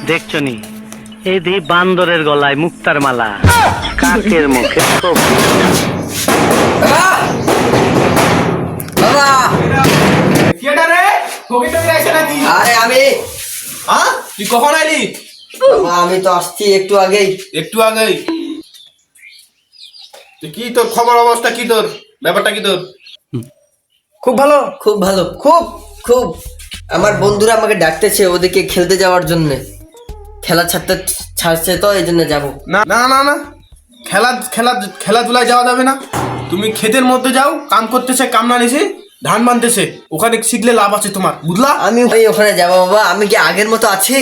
দেখছো নি এই দি বান্দরের গলায় মুক্তার মালা, কাকের মুখে তুই কখন আইলি? আমি তো আসছি একটু আগেই। কি তোর খবর অবস্থা, কি তোর ব্যাপারটা, কি তোর? খুব ভালো, খুব ভালো, খুব খুব। আমার বন্ধুরা আমাকে ডাকতেছে ওদিকে খেলতে যাওয়ার জন্য। খেলা ছাড়ছে তো এই জন্য যাবো। না না না না, খেলাধুলায় যাওয়া যাবে না। তুমি ক্ষেতের মধ্যে যাও, কাম করতেছে, কামনা নিছে, ধান বানতেছে, ওখানে শিখলে লাভ আছে তোমার, বুঝলা? আমি ওখানে যাবো বাবা? আমি কি আগের মতো আছি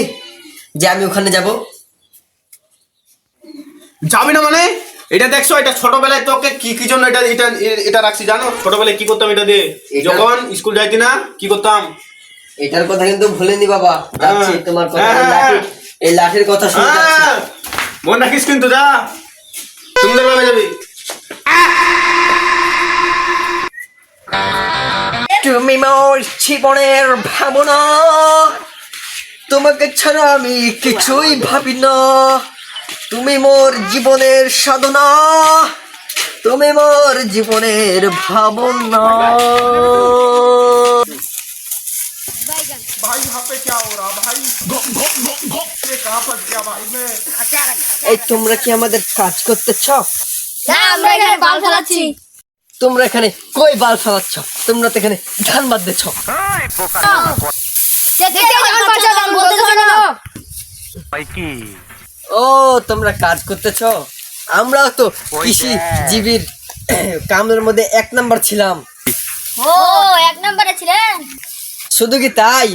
যে আমি ওখানে যাব? যাবি না মানে? এটা দেখছো, এটা ছোটবেলায় তোকে কি জন্য এটা এটা এটা রাখছি জানো? ছোটবেলায় কি করতাম এটা দিয়ে? যখন স্কুল যাইতি না কি করতাম? এটার কথা কিন্তু ভুলিনি বাবা। যাচ্ছি তোমার কথা, এই লাঠির কথা শুনে যাচ্ছি। মন রাখিস কিন্তু, যা সুন্দরভাবে যাবি। তুমি মোর জীবনের ভাবনা, তোমাকে ছাড়া আমি কিছুই ভাবি না। তুমি মোর জীবনের সাধনা, তুমি মোর জীবনের ভাবনা। এই তোমরা কি আমাদের কাজ করতেছ? তোমরা এখানে কই বাল ফেলাচ্ছ? তোমরা তো এখানে ধান বাঁধতেছ। ও তোমরা কাজ করতেছ? আমরাও তো কৃষি জীবীর কামের মধ্যে 1 নাম্বার ছিলাম। ও 1 নম্বরে ছিলেন? শুধু কি তাই,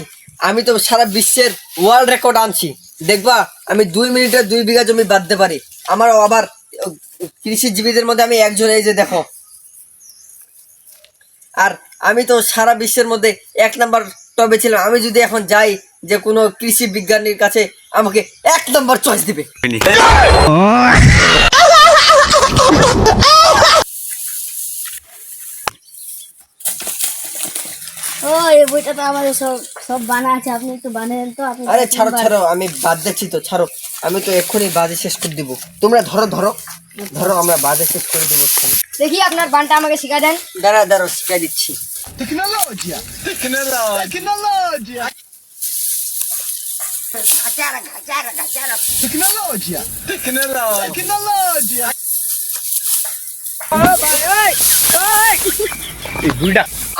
আমি তো সারা বিশ্বের ওয়ার্ল্ড রেকর্ড আনছি। দেখবা আমি 2 মিনিটে 2 বিঘা জমি বাঁধতে পারি। আমার আবার কৃষিজীবীদের মধ্যে আমি একজন, এই যে দেখো। আর আমি তো সারা বিশ্বের মধ্যে 1 নাম্বার টবে ছিলাম। আমি যদি এখন যাই যে কোনো কৃষি বিজ্ঞানীর কাছে, আমাকে 1 নাম্বার চয়েস দিবে। ও এই বইটা তো আমাদের সব বানা আছে, আপনি একটু বানান তো। আপনি আরে ছাড়ো, আমি বাদ দিচ্ছি তো, ছাড়ো। আমি তো এক্ষুনি বাজে শেষ করে দিব। তোমরা ধরো, আমরা বাজে শেষ করে দেবো। দেখি আপনার বানটা আমাকে শিখা দেন। দাঁড়াও শিখাই দিচ্ছি।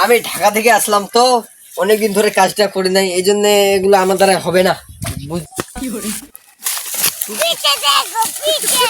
আমি ঢাকা থেকে আসলাম তো, অনেকদিন ধরে কাজটা করি নাই, এই জন্য এগুলো আমার দ্বারা হবে না। পিছে দেখো, পিছে।